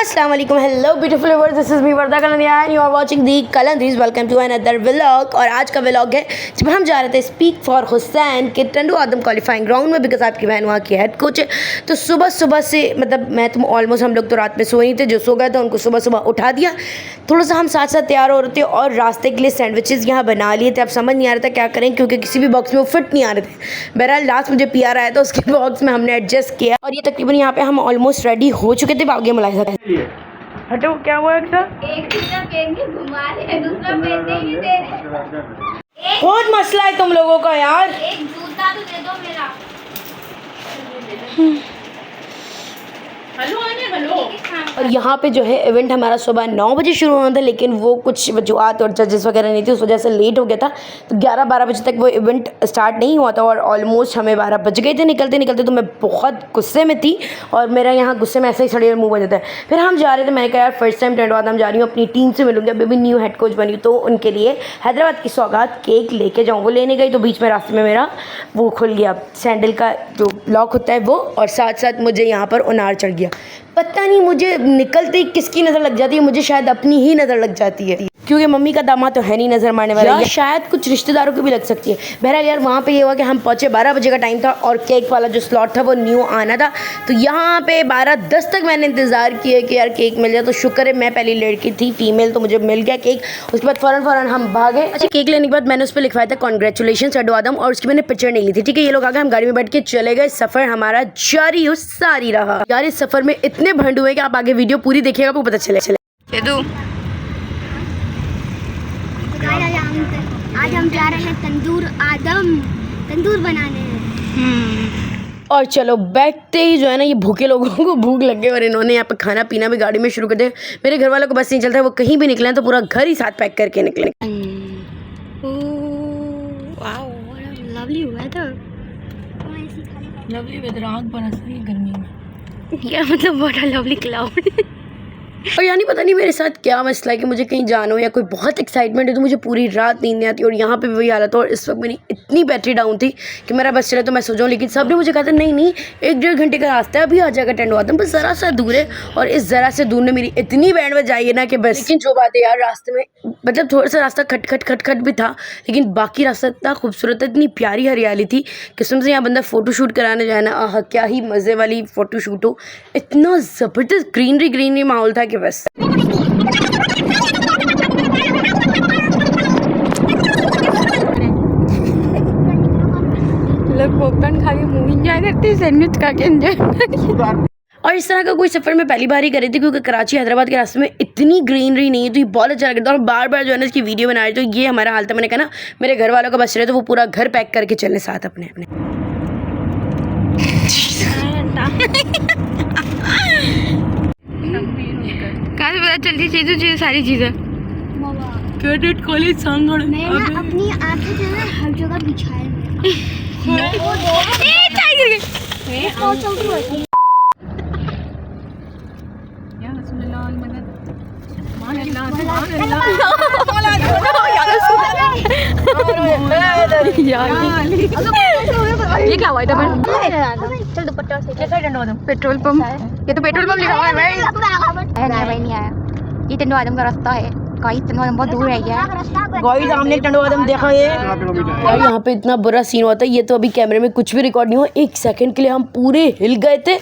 अस्सलाम वालेकुम, hello beautiful viewers, this is me Warda Kalandia and you are watching the Kalandaris. Welcome to another vlog. और आज का व्लॉग है जब हम जा रहे थे स्पीक फॉर हुसैन के टंडू आदम क्वालिफाइंग ग्राउंड में, बिकॉज आपकी बहन वहाँ की हेड कोच है। तो सुबह से मतलब मैं तुम ऑलमोस्ट हम लोग तो रात में सोए नहीं थे, जो सो गए थे उनको सुबह उठा दिया। थोड़ा सा हम साथ साथ तैयार हो रहे थे और रास्ते के लिए सैंडविचेज़ यहाँ बना लिए थे। अब समझ नहीं आ रहा था क्या करें, क्योंकि किसी भी बॉक्स में वो फिट नहीं आ रहे थे। बहरहाल लास्ट मुझे PR आया था, उसके बॉक्स में हमने एडजस्ट किया और ये तकरीबन यहाँ पे हम ऑलमोस्ट रेडी हो चुके थे। आगे मुलायजा हटो, क्या हुआ? एक दूसरा पहन के घुमा रहे, दूसरा पहनने ही दे रहे। बहुत मसला है तुम लोगों का यार। एक जूता तो दे दो मेरा। हेलो और यहाँ पे जो है इवेंट हमारा सुबह 9 बजे शुरू होना था, लेकिन वो कुछ वजूहत और जजेस वगैरह नहीं थी, उस वजह से लेट हो गया था। तो 11-12 बजे तक वो इवेंट स्टार्ट नहीं हुआ था और ऑलमोस्ट हमें 12 बज गए थे निकलते। तो मैं बहुत गुस्से में थी और मेरा यहाँ गुस्से में ऐसा ही सड़े मुँह बन जाता है। फिर हम जा रहे थे, मैंने कहा यार फर्स्ट टाइम टंडू आदम जा रही हूँ, अपनी टीम से मिलूंगी। अभी भी न्यू हेड कोच बनी, तो उनके लिए हैदराबाद की सौगात केक लेके जाऊँ। वो लेने गई तो बीच में रास्ते में मेरा वो खुल गया, सैंडल का जो लॉक होता है वो, और साथ साथ मुझे यहाँ पर उनार चढ़ गया। पता नहीं मुझे निकलते ही किसकी नज़र लग जाती है, मुझे शायद अपनी ही नज़र लग जाती है, क्योंकि मम्मी का दामाद तो है नहीं नज़र मारने वाला, या शायद कुछ रिश्तेदारों की भी लग सकती है। बहरहाल यार वहाँ पे ये हुआ कि हम पहुँचे, 12 बजे का टाइम था और केक वाला जो स्लॉट था वो न्यू आना था। तो यहाँ पे 12:10 तक मैंने इंतज़ार किया कि यार केक मिल जाए। तो शुक्र है मैं पहली लड़की थी फीमेल, तो मुझे मिल गया केक। उसके बाद फ़ौरन हम भागे। अच्छा, केक लेने के बाद मैंने उस पर लिखवाया था कॉन्ग्रेचुलेशन टंडू आदम, और उसकी मैंने पिक्चर नहीं ली थी। ठीक है, ये लोग आ गए, हम गाड़ी में बैठ के चले गए। सफ़र हमारा जारी और सारी रहा यार। इस सफ़र में इतने भंड हुए कि आप आगे वीडियो पूरी देखिएगा, आपको पता चले। आज हम जा रहे हैं तंदूर बनाने। और चलो बैठते ही जो है ना, ये भूखे लोगों को भूख लग गई और इन्होंने यहाँ पे खाना पीना भी गाड़ी में शुरू कर दिया। मेरे घर वालों को बस नहीं चलता, वो कहीं भी निकले तो पूरा घर ही साथ पैक करके निकले। लवली वेदर, आग बरस रही है गर्मी में। या मतलब व्हाट अ लवली क्लाउड। और यानी पता नहीं मेरे साथ क्या मसला है कि मुझे कहीं जाना हो या कोई बहुत एक्साइटमेंट है तो मुझे पूरी रात नींद नहीं आती। और यहाँ पे भी वही हालत है। और इस वक्त मेरी इतनी बैटरी डाउन थी कि मेरा बस चले तो मैं सो जाऊँ, लेकिन सब ने मुझे कहा था नहीं 1-1.5 घंटे का रास्ता है, अभी आ जाएगा टंडू आदम, बस ज़रा सा दूर है। और इस ज़रा से दूर ने मेरी इतनी बैंड बजाई है ना कि बस। लेकिन जो बात है यार, रास्ते में मतलब थोड़ा सा रास्ता खट भी था, लेकिन बाकी रास्ता इतना खूबसूरत है, इतनी प्यारी हरियाली थी। किस्म से यहाँ बंदा फ़ोटो शूट कराने जाए ना, आह क्या ही मज़े वाली फ़ोटो शूट हो। इतना ज़बरदस्त ग्रीनरी माहौल था कि बस। लोग पॉपकॉर्न खा के मूवी एंजॉय करते, सैंडविच खा के एंजॉय करते। और इस तरह का कोई सफ़र मैं पहली बार ही करी थी, क्योंकि कराची हैदराबाद के रास्ते में इतनी ग्रीनरी नहीं है, तो ये बहुत अच्छा लग रहा था। और बार जो है ना इसकी वीडियो बना रही, तो ये हमारा हाल था। मैंने कहा ना मेरे घर वालों का बस रहे तो वो पूरा घर पैक करके चले साथ अपने। कहाँ से पता चलती चीज़ें सारी चीज़ें क्रेडिट कॉलेज सांगड़ मैं ना अपनी आंखें जो है हर जगह बिछाए ये क्या हुआ? चल दुपट्टा से पेट्रोल पंप, ये तो पेट्रोल पंप लिखा हुआ है भाई। नहीं आया, ये टंडू आदम का रास्ता है। टंडू आदम बहुत दूर है गाइस, हमने टंडू आदम देखा है। यहाँ पे इतना बुरा सीन हुआ था, ये तो अभी कैमरे में कुछ भी रिकॉर्ड नहीं हुआ। 1 सेकंड के लिए हम पूरे हिल गए थे,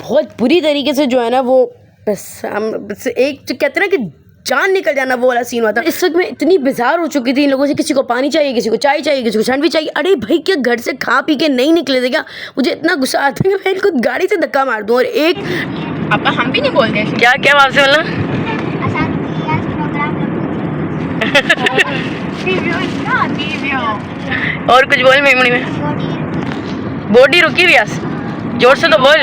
बहुत बुरी तरीके से जो है ना वो, बस हम एक जो कहते हैं ना कि जान निकल जाना, वो वाला सीन हुआ था। इस वक्त मैं इतनी बेजार हो चुकी थी इन लोगों से, किसी को पानी चाहिए, किसी को चाय चाहिए, किसी को सैंडविच चाहिए। अरे भाई क्या घर से खा पी के नहीं निकले थे क्या? मुझे इतना गुस्सा आता है कि मैं इनको गाड़ी से धक्का मार दूँ। और एक आपका हम भी नहीं बोलते क्या आपसे बोला। और कुछ बोल मेमोरी में बॉडी रुकी व्यास, जोर से तो बोल।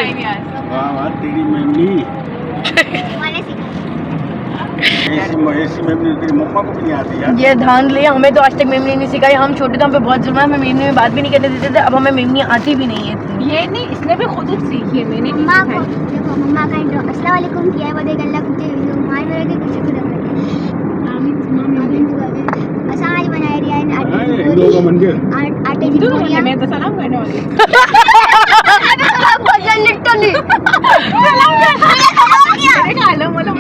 ये ध्यान ले, हमें तो आज तक मेमनी नहीं सिखाई। हम छोटे थे, हम पे बहुत जुल्म है, हमें मेमनी में बात भी नहीं करने देते थे। अब हमें मेमनी आती भी नहीं है। ये नहीं, इसने भी खुद सीखी है। मैंने मम्मा को देखो, मम्मा का इंट्रो अस्सलाम वालेकुम किया है, बदे गल्ला कुत्ते मार मेरे के कुछ कुछ ऐसा आज बनाया रिया इन आटे की पूरियां। मैं तो सलाम करने वाली सलाम लिटरली सलाम खा लो बोलो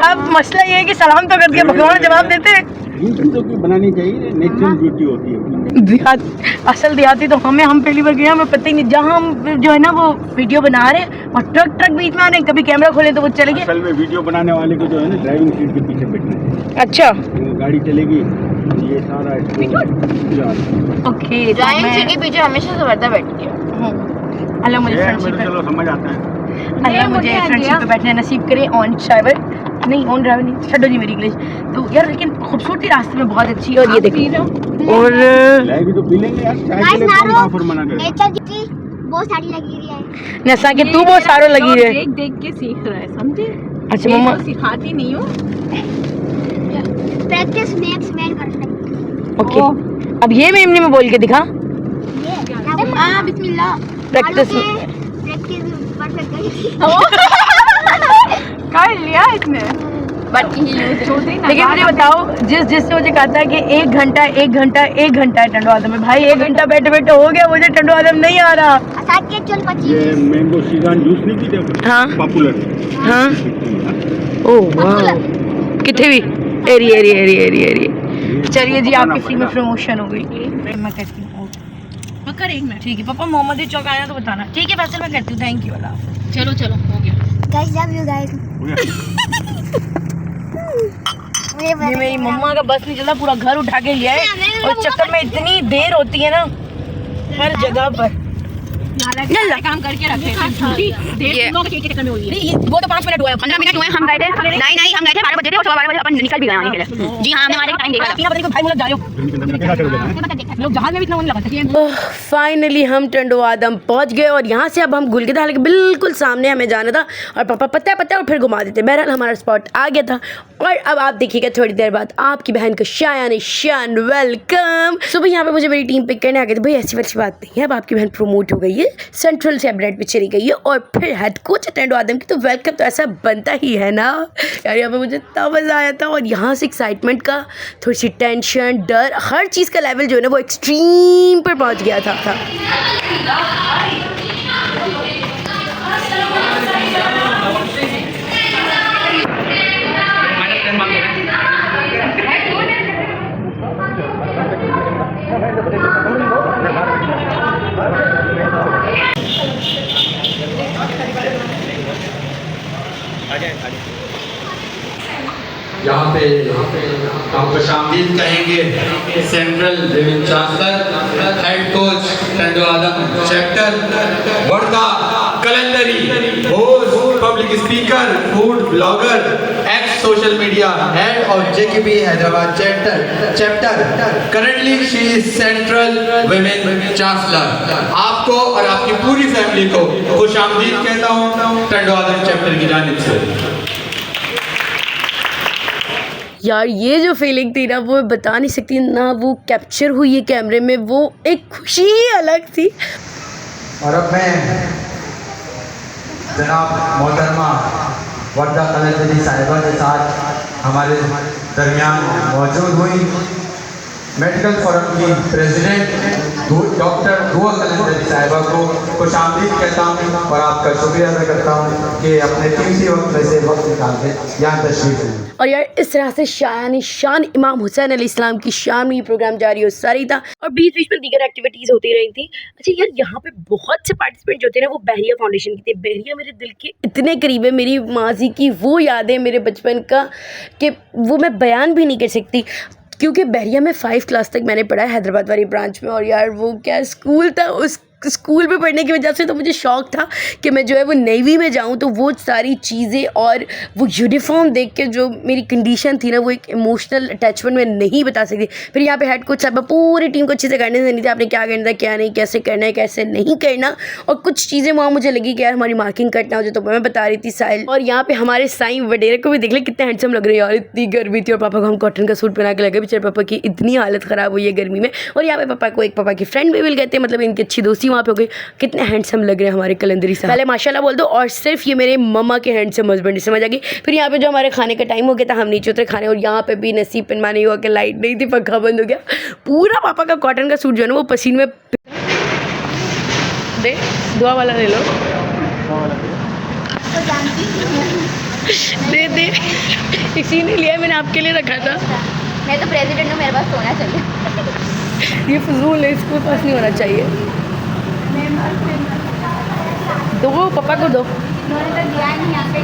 अब मसला ये है कि सलाम तो करके भगवान जवाब देते हैं। इन चीज़ों की बनानी चाहिए, नेचुरल ब्यूटी होती है। देहात असल देहाती तो हम पहली बार गए, हमें पता ही नहीं। जहाँ हम जो है ना वो वीडियो बना रहे हैं और ट्रक बीच में आ रहे हैं, कभी कैमरा खोले तो वो चले गए। असल में वीडियो बनाने वाले को जो है ना ड्राइविंग सीट के पीछे बैठना है। अच्छा गाड़ी चलेगी ये सारा ओके। ड्राइविंग सीट के पीछे हमेशा से वर्दा बैठती है। अल्लाह मुझे फ्रेंडशिप पे, चलो समझ आता है। अल्लाह मुझे फ्रेंडशिप पे बैठने नसीब करे। ऑन ड्राइवर नहीं, ऑन ड्राइवर नहीं, छड्डो जी मेरी इंग्लिश तो यार। लेकिन खूबसूरती रास्ते में बहुत अच्छी है। और ये देखो और लाएगी तो पी लेंगे यार, चाय के लिए कौन ऑफर मना करे। नेचर की बहुत सारी लगी हुई है। नशा के तू बहुत सारो लगी है। देख देख के सीख रहा है, समझे? अच्छा मम्मा तो सिखाती नहीं हूँ। Practice makes man perfect. Okay. अब ये मैं इमनी में बोल के दिखा। हां बिस्मिल्लाह। प्रैक्टिस परफेक्ट कर लिया इसने, बट लेकिन मुझे बताओ जिसने मुझे कहा था कि एक घंटा है टंडो आदम में, भाई 1 घंटा बैठे बैठे हो गया, मुझे टंडो आदम नहीं आ रहा। साथ चल 25 ये मैंगो शीजान जूस नहीं पीते? हाँ पॉपुलर। हाँ ओह वाह कितने भी एरी। चलिए जी आपकी फ्री में प्रमोशन हो गई। मैं करती हूँ पकड़ एक मिनट। ठीक है पापा, मोहम्मद चौक आया तो बताना। ठीक है फैसल मैं करती हूँ। थैंक यू अल्लाह। चलो चलो हो गया। Guys love you guys. ये मेरी मम्मा का बस नहीं चलता, पूरा घर उठा के लिया है और चक्कर में इतनी देर होती है ना हर जगह पर। काम करके रखे चक्कर में हुई है। वो तो 5 मिनट हुआ है, 15 मिनट हुए हम गए थे। नहीं हम गए थे 12 बजे थे और 12 बजे अपन निकल भी गए आने के लिए। जी हाँ, हमने हमारे टाइम देखा था। भाई मुझे जा रहे हो लोग जहाज में भी इतना नहीं लगा। फाइनली हम टंडो आदम पहुंच गए और यहाँ से अब हम गुल के था, लेकिन बिल्कुल सामने हमें जाना था और पापा पता है और फिर घुमा देते। बहरहाल हमारा स्पॉट आ गया था और अब आप देखिएगा थोड़ी देर बाद आपकी बहन को शान वेलकम। सुबह यहाँ पे मुझे मेरी टीम पिक करने आ गई थी। भाई ऐसी वैसी बात नहीं है, अब आपकी बहन प्रमोट हो गई है, सेंट्रल से अपडेट पे चली गई है और फिर हेड कोच टंडो आदम की, तो वेलकम तो ऐसा बनता ही है ना यार। यहाँ पे मुझे इतना मज़ा आया था और यहाँ से एक्साइटमेंट का, थोड़ी सी टेंशन, डर, हर चीज़ का लेवल जो है ना वो एक्सट्रीम पर पहुँच गया था। यहाँ पे हम खुशामदीद कहेंगे central women chancellor, head coach Tando Adam chapter, Warda Kalandari, host, public speaker, food blogger, ex social media head of JKB Hyderabad chapter. Currently she is central women chancellor. आपको और आपकी पूरी फैमिली को खुशामदीद कहता हूँ टंडो आदम चैप्टर की जानिब से। यार ये जो फीलिंग थी ना वो मैं बता नहीं सकती ना, वो कैप्चर हुई है कैमरे में, वो एक खुशी ही अलग थी। और अब मैं जनाब मोहतरमा वर्दा कलंदरी साहिबा के साथ हमारे दरमियान मौजूद हुई मेडिकल फोरम की प्रेसिडेंट डॉक्टर दुआ कलंदरी साहिबा को खुशामदीद कहता हूँ और आपका शुक्रिया अदा करता हूँ कि अपने कीमती वक्त में से वक्त निकाल के यहाँ तशरीफ लाए। और यार इस तरह से शान इमाम हुसैन अलैहिस्सलाम की शान में ये प्रोग्राम जारी हो सारी था और बीच बीच में दीगर एक्टिविटीज़ होती रही थी। अच्छा यार यहाँ पे बहुत से पार्टिसिपेंट जो थे ना वो बहरिया फाउंडेशन के थे। बहरिया मेरे दिल के इतने करीब है, मेरी माजी की वो यादें मेरे बचपन का कि वो मैं बयान भी नहीं कर सकती, क्योंकि बहरिया में 5 क्लास तक मैंने पढ़ा है हैदराबाद वाली ब्रांच में। और यार वो क्या स्कूल था, उस स्कूल में पढ़ने की वजह से तो मुझे शौक़ था कि मैं जो है वो नेवी में जाऊं, तो वो सारी चीज़ें और वो यूनिफॉर्म देख के जो मेरी कंडीशन थी ना वो एक इमोशनल अटैचमेंट में नहीं बता सकती। फिर यहाँ पे हेड कोच साहब पूरी टीम को अच्छे से करने देनी थी, आपने क्या करना था क्या नहीं, कैसे करना है कैसे नहीं करना। और कुछ चीज़ें वहाँ मुझे लगी कि यार हमारी मार्किंग कट ना हो जाए, तो मैं बता रही थी साहिल। और यहाँ पे हमारे साईं वडेरे को भी देख ले कितने हैंडसम लग रहे हैं यार, इतनी गर्मी थी और पापा को हम कॉटन का सूट पहना के लगे। बेचारे पापा की इतनी हालत ख़राब हुई है गर्मी में। और यहाँ पे पापा को एक पापा की फ्रेंड भी मिल गए थे, मतलब इनकी अच्छी दोस्ती वहाँ पे हो गई। कितने हैंडसम लग रहे हैं हमारे कलंदरी साहब, पहले माशाल्लाह बोल दो। और सिर्फ ये मेरे मम्मा के हैंडसम हस्बैंड, समझ आ गई। फिर यहाँ पे जो हमारे खाने का टाइम हो गया था, हम नीचे उतरे खाने, और यहाँ पे भी नसीब पनमा नहीं हुआ कि लाइट नहीं थी, पंखा बंद हो गया। पूरा पापा का कॉटन का सूट जो है ना वो पसीने में दे, दुआ वाला ले लो। तो जानती हूँ दे दे, किसी ने लिया, मैंने आपके लिए रखा था। मैं तो प्रेसिडेंट हूँ, मेरे पास होना चाहिए। ये फजूल है, इसके पास नहीं होना चाहिए। दो, पापा को दो। उन्होंने तो दिया नहीं, यहाँ पे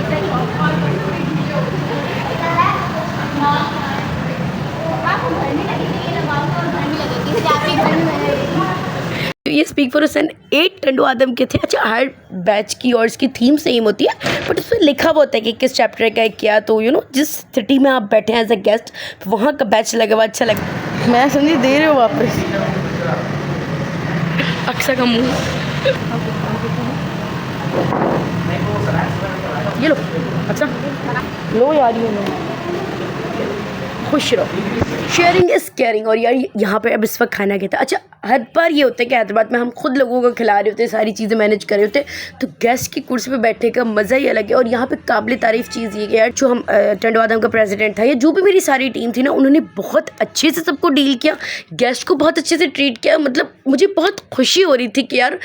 पापा को घर में लगेगी, ये लगाऊंगा और घर में लगेगी, जाके घर में लगेगी। ये स्पीक फॉर हुसैन 8 टंडू आदम के थे। अच्छा, हर बैच की और इसकी थीम सेम होती है, बट उसमें लिखा हुआ होता है कि किस चैप्टर का है क्या। तो जिस सिटी में आप बैठे हैं एज अ गेस्ट, वहाँ का बैच लगा हुआ अच्छा लगा। मैं समझी दे रहे हो वापस अक्सा का मुँह। ये लो, अच्छा लो यार, ये लो, खुश रहो। Sharing is caring. और यार यहाँ पे अब इस वक्त खाना क्या था। अच्छा, हर बार ये होता है कि हैदराबाद में हम खुद लोगों को खिला रहे होते हैं, सारी चीज़ें मैनेज कर रहे होते हैं, तो गेस्ट की कुर्सी पे बैठने का मज़ा ही अलग है। और यहाँ पे काबिल तारीफ़ चीज़ ये कि यार जो हम टंडू आदम का प्रेसिडेंट था, या जो भी मेरी सारी टीम थी ना, उन्होंने बहुत अच्छे से सबको डील किया, गेस्ट को बहुत अच्छे से ट्रीट किया। मतलब मुझे बहुत खुशी हो रही थी कि यार,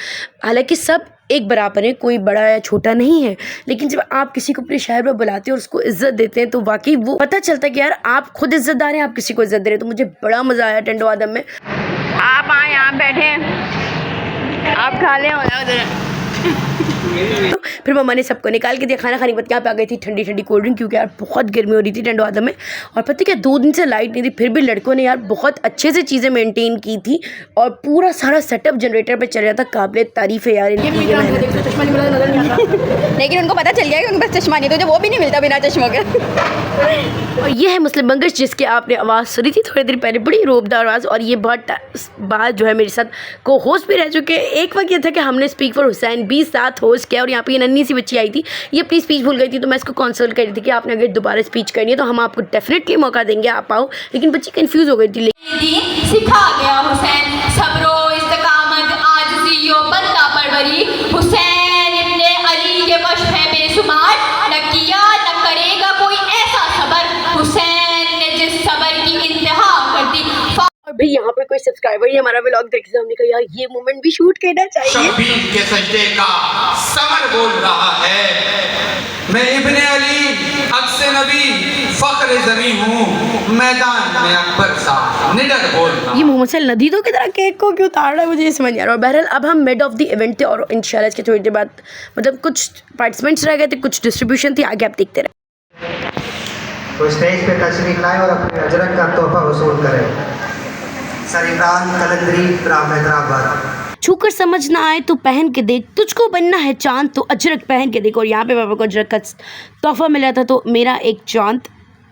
हालांकि सब एक बराबर है, कोई बड़ा या छोटा नहीं है, लेकिन जब आप किसी को अपने शहर में बुलाते हैं और उसको इज्जत देते हैं, तो वाकई वो पता चलता है कि यार आप खुद इज्जतदार हैं, आप किसी को इज्जत दे रहे हैं। तो मुझे बड़ा मज़ा आया टंडू आदम में। आप आए, आप बैठे, आप खा लें उधर। फिर मम्मा ने सबको निकाल के दिया खाना खाने के बाद। यहाँ पे आ गई थी ठंडी ठंडी कोल्ड ड्रिंक, क्योंकि यार बहुत गर्मी हो रही थी टंडू आदम में। और पता क्या, 2 दिन से लाइट नहीं थी, फिर भी लड़कों ने यार बहुत अच्छे से चीज़ें मेंटेन की थी, और पूरा सारा सेटअप जनरेटर पे चल रहा था। काबिल तारीफ़ है यार इनकी। लेकिन उनको पता चल गया कि उनके पास चश्मा नहीं, तो जब वो भी नहीं मिलता बिना चश्मों के। और ये है मुस्लिम बंगश, जिसके आपने आवाज़ सुनी थी थोड़ी देर पहले, बड़ी रोबदार आवाज़। और ये बहुत बात जो है मेरे साथ को होस्ट भी रह चुके हैं। एक वक्त ये था कि हमने स्पीक फॉर हुसैन भी साथ होस्ट किया, और यहाँ पे ये नन्ही सी बच्ची आई थी, ये अपनी स्पीच भूल गई थी, तो मैं इसको कंसल्ट कर रही थी कि आपने अगर दोबारा स्पीच करनी है तो हम आपको डेफिनेटली मौका देंगे, आप आओ। लेकिन बच्ची कंफ्यूज हो गई थी। सिखा गया हुसैन सब्रो इस्तकामत आजिज़ियो बंदा परवरी। हुसैन इब्ने अली के वश है बेशुमार, न किया न करेगा कोई ऐसा सबर। हुसैन ने जिस सबर की इंतहा कर दी। और भाई यहाँ पे कोई सब्सक्राइबर ही हमारा व्लॉग देखे, हमने कहा यार ये मोमेंट भी शूट करना चाहिए। शब्बीर के सजदे का समर बोल रहा है, मैं इब्ने अली अक्से नबी फख्र ज़मी हूँ, मैदान में अकबर सा निडर बोल रहा। ये मोहम्मद सैल नदीदों की तरह केक को क्यों उतार रहा है, मुझे ये समझ नहीं आ रहा। और बहरहाल अब हम मिड ऑफ द इवेंट थे, और इंशाल्लाह इसके थोड़ी देर बाद मतलब कुछ पार्टिसिपेंट्स रह गए थे, कुछ डिस्ट्रीब्यूशन थी, आगे आप देखते रहे। तो स्टेज पे तशरीफ लाएं और अपने अजरक का तोहफा वसूल करें। सर इमरान कलंदरी, हैदराबाद। छूकर समझ ना आए तो पहन के देख, तुझको बनना है चांद तो अजरक पहन के देख। और यहाँ पे पापा को अजरक का तोहफा मिला था, तो मेरा एक चांद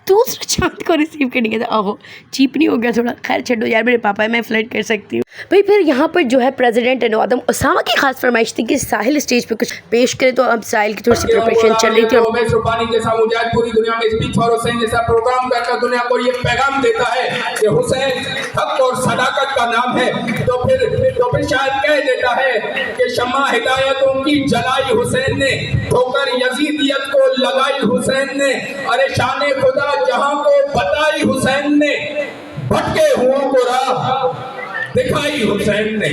दूसरे चांद को रिसीव करने गया था। आहो, चीप नहीं हो गया थोड़ा? खैर छोड़ो यार, मेरे पापा है, मैं फ्लर्ट कर सकती हूँ भाई। फिर यहाँ पर जो है प्रेसिडेंट टंडू आदम उसामा की खास फरमाइश थी कि साहिल स्टेज पे कुछ पेश करे, तो अब साहिल की थोड़ी सी प्रिपरेशन चल रही थी। और सुबानी जैसा मुजाहिद पूरी दुनिया में स्पीक फॉर हुसैन जैसा प्रोग्राम करता दुनिया को ये पैगाम देता है कि हुसैन हक और सदाकत का नाम है, तो फिर शायद कह देता है कि शम्मा हिदायतों की जलाई हुसैन ने, ठोकर यजीदियत को लगाई हुसैन ने। अरे शान खुदा जहां को बताई हुसैन ने, भटके हुओं को राह दिखाई हुसैन ने,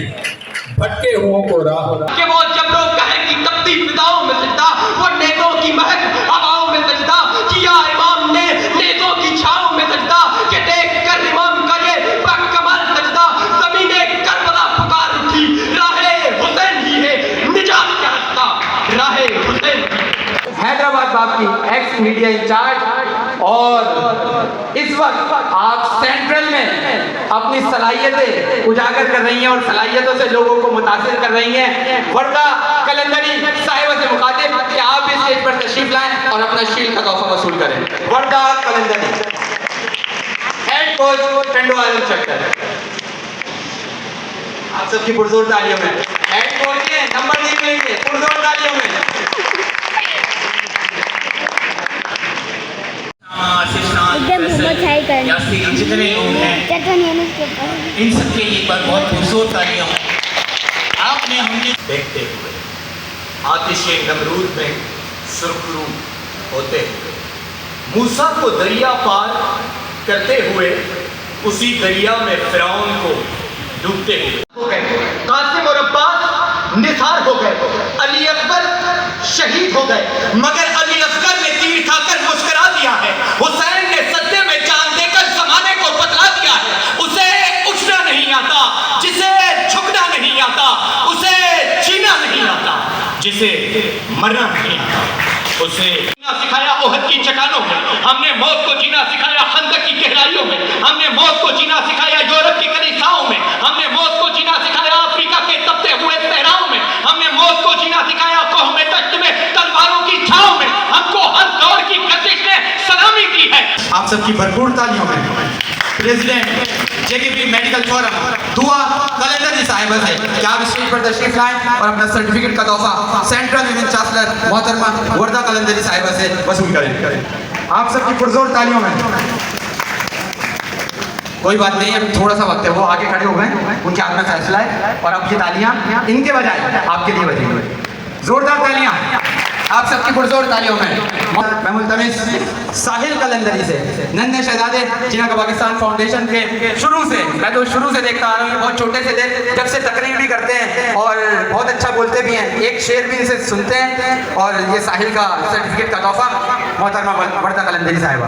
भटके हुओं को राह। कि वो जबरो कहर की तपती फिदाओं में सजदा, वो नेज़ों की महक हवाओं में सजदा किया इमाम ने, नेज़ों की छांव में सजदा, कि देख कर इमाम का ये बाकमाल सजदा। ज़मीने करबला पुकार उठी, राहे हुसैन ही है निजात का रास्ता, राहे हुसैन। हैदराबाद बाप की एक्स मीडिया इंचार्ज, और इस वक्त आप सेंट्रल में अपनी सलाहियतें उजागर कर रही हैं और सलाहियतों से लोगों को मुतासिर कर रही हैं। वर्दा कलंदरी साहिबा से मुखातिब कि आप भी स्टेज पर तशरीफ लाएं और अपना शील्ड का तोहफा वसूल करें। वर्दा कलंदरी, हेड कोच टंडू आदम चक्कर, आप सबकी पुरजोर तालियों में। हेड कोच के नंबर देख लेंगे, पुरजोर तालियों में। जितने लोग हैं इन सबके एक बार बहुत पुरजोर तालियां हो। आपने हमने देखते हुए आतिशे नमरूद में सुरखरू होते हुए, मूसा को दरिया पार करते हुए, उसी दरिया में फिरौन को डूबते हुए, कासिम और अब्बास निसार शहीद हो गए, मगर अली असगर ने तीर खाकर मुस्कुरा दिया है। हुसैन ने सत्ते में जान देकर जमाने को बतला दिया है। उसे उठना नहीं आता, जिसे झुकना नहीं आता, उसे जीना नहीं आता, जिसे मरना नहीं आता, उसे जीना सिखाया ओहद की चट्टानों में, हमने मौत को जीना सिखाया खंदक की गहराइयों में, हमने मौत को जीना सिखाया यूरोप की कलीसियाओं में, हमने मौत को जीना सिखाया अफ्रीका के तपते हुए सहराओं में, हमने मौत को जीना सिखाया कौम तख्त में तलवारों की छांव में, हमको हर दौर की गर्दिश ने सलामी की है। आप सबकी भरपूर तालियों में प्रेसिडेंट जेकेपी मेडिकल फोरम दुआ कलंदरी साहिबा से क्या आप स्टेज पर तशरीफ लाएं और अपना सर्टिफिकेट का तोहफा सेंट्रल यूनियन चांसलर मोहतरमा वर्दा कलंदरी साहिबा से वसूल करें। आप सबकी पुरजोर तालियों में। कोई बात नहीं, अब थोड़ा सा वक्त है, वो आगे खड़े हो गए, उनके हाथ में फैसला है और अब ये तालियां इनके बजाय आपके लिए बजेंगी। जोरदार तालियां आप सबकी पुरजोर तालियों में। मैं मुल्तमिस साहिल कलंदरी से, नन्हे शहजादे जिन्हें का पाकिस्तान फाउंडेशन के शुरू से, मैं तो शुरू से देखता आ रहा हूँ, बहुत छोटे से थे, जब से तकरीर भी करते हैं और बहुत अच्छा बोलते भी हैं, एक शेर भी इनसे सुनते हैं। और ये साहिल का सर्टिफिकेट का तोहफा मोहतरमा वर्दा कलंदरी साहिबा।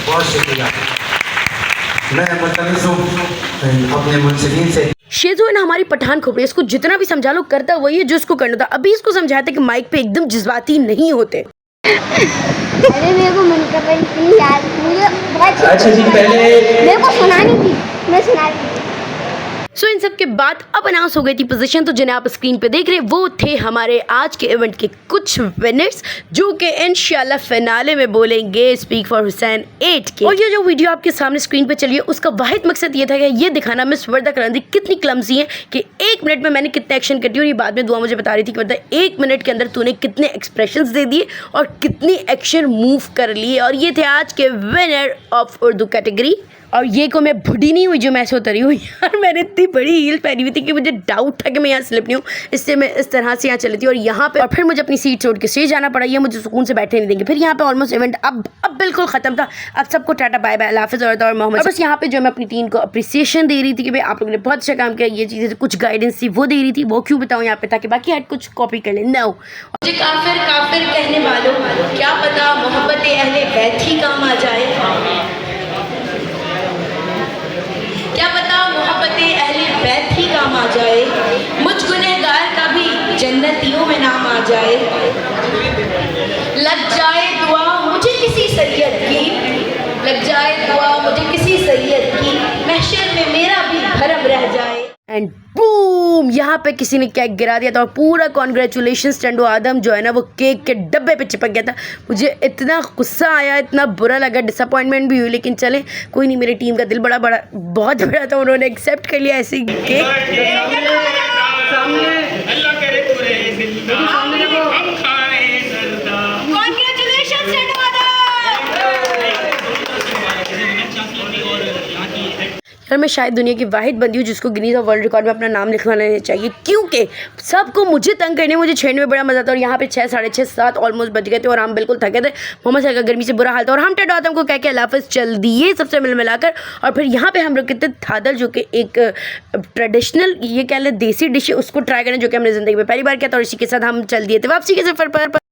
बहुत शुक्रिया। मैं मुल्तमिस हूँ अपने मुंसिफिन से। शेजो ने हमारी पठान खोपड़ी, इसको जितना भी समझा लो करता वही है जो इसको करना था। अभी इसको समझाया था कि माइक पे एकदम जज्बाती नहीं होते। अरे मेरे को मन कर रही थी यार, मुझे बहुत अच्छा जी, पहले मेरे को सुनानी थी, मैं सुना रही थी। सो इन सब के बाद अब अनाउंस हो गई थी पोजीशन, तो जिन्हें आप स्क्रीन पे देख रहे हैं वो थे हमारे आज के इवेंट के कुछ विनर्स, जो कि इंशाल्लाह फिनाले में बोलेंगे स्पीक फॉर हुसैन 8 के। और ये जो वीडियो आपके सामने स्क्रीन पे चली है उसका वाहिद मकसद ये था कि ये दिखाना मिस वर्दा कलंदरी कितनी क्लमजी है कि 1 मिनट में मैंने कितने एक्शन कर दिए। और ये बाद में दुआ मुझे बता रही थी कि मतलब 1 मिनट के अंदर तूने कितने एक्सप्रेशंस दे दिए और कितनी एक्शन मूव कर लिए। और ये थे आज के विनर ऑफ उर्दू कैटेगरी। और ये को मैं बुढ़ी नहीं हुई जो मैं से उतरी हुई यार, मैंने इतनी बड़ी हील पहनी हुई थी कि मुझे डाउट था कि मैं यहाँ स्लिप नहीं हूँ, इससे मैं इस तरह से यहाँ चली थी। और यहाँ पे और फिर मुझे अपनी सीट छोड़ के स्टेज जाना पड़ा, ये मुझे सुकून से बैठे नहीं देंगे। फिर यहाँ पे ऑलमोस्ट इवेंट अब बिल्कुल ख़त्म था। अब सबको टाटा बाय बाय, अल्लाह हाफ़िज़ और मोहम्मद। बस यहाँ पे जो मैं अपनी टीम को अप्रिसिएशन दे रही थी कि भाई आप लोगों ने बहुत अच्छा काम किया, ये चीज़ें कुछ गाइडेंस थी वो दे रही थी, वो क्यों बताऊँ यहाँ पे ताकि बाकी हट कुछ कॉपी कर लें। नो मुझे काफिर काफिर कहने वालों, क्या पता मोहब्बत अहले बैत ही काम आ जाए, क्या पता मोहब्बत अहले बैत ही काम आ जाए, मुझ गुनहगार का भी जन्नतियों में नाम आ जाए, लग जाए दुआ मुझे किसी सैयद की, लग जाए दुआ मुझे किसी सैयद की, महशर में मेरा भी भरम रह जाए। एंड बूम, यहाँ पे किसी ने केक गिरा दिया था और पूरा कॉन्ग्रेचुलेशन टंडो आदम जो है ना वो केक के डब्बे पे चिपक गया था। मुझे इतना गुस्सा आया, इतना बुरा लगा, डिसअपॉइंटमेंट भी हुई, लेकिन चले कोई नहीं, मेरी टीम का दिल बहुत बड़ा था, उन्होंने एक्सेप्ट कर लिया ऐसे केक। सर मैं शायद दुनिया की वाहिद बंदी हूँ जिसको गिनीज ऑफ वर्ल्ड रिकॉर्ड में अपना नाम लिखवाना चाहिए, क्योंकि सबको मुझे तंग करने मुझे छेड़ने में बड़ा मज़ा आता है। और यहाँ पे 6, साढ़े 6, 7 ऑलमोस्ट बज गए थे और हम बिल्कुल थके थे। मोहम्मद सर का गर्मी से बुरा हाल था और हम टेड आदम को कह के अल्लाह हाफ़िज़ चल दिए सबसे मिलाकर। और फिर यहाँ पे हम रुके थे थादल, जो कि एक ट्रेडिशनल ये कह लें देसी डिश है, उसको ट्राई करें जो कि हमने ज़िंदगी में पहली बार किया था। और इसी के साथ हम चल दिए थे वापसी के सफ़र पर।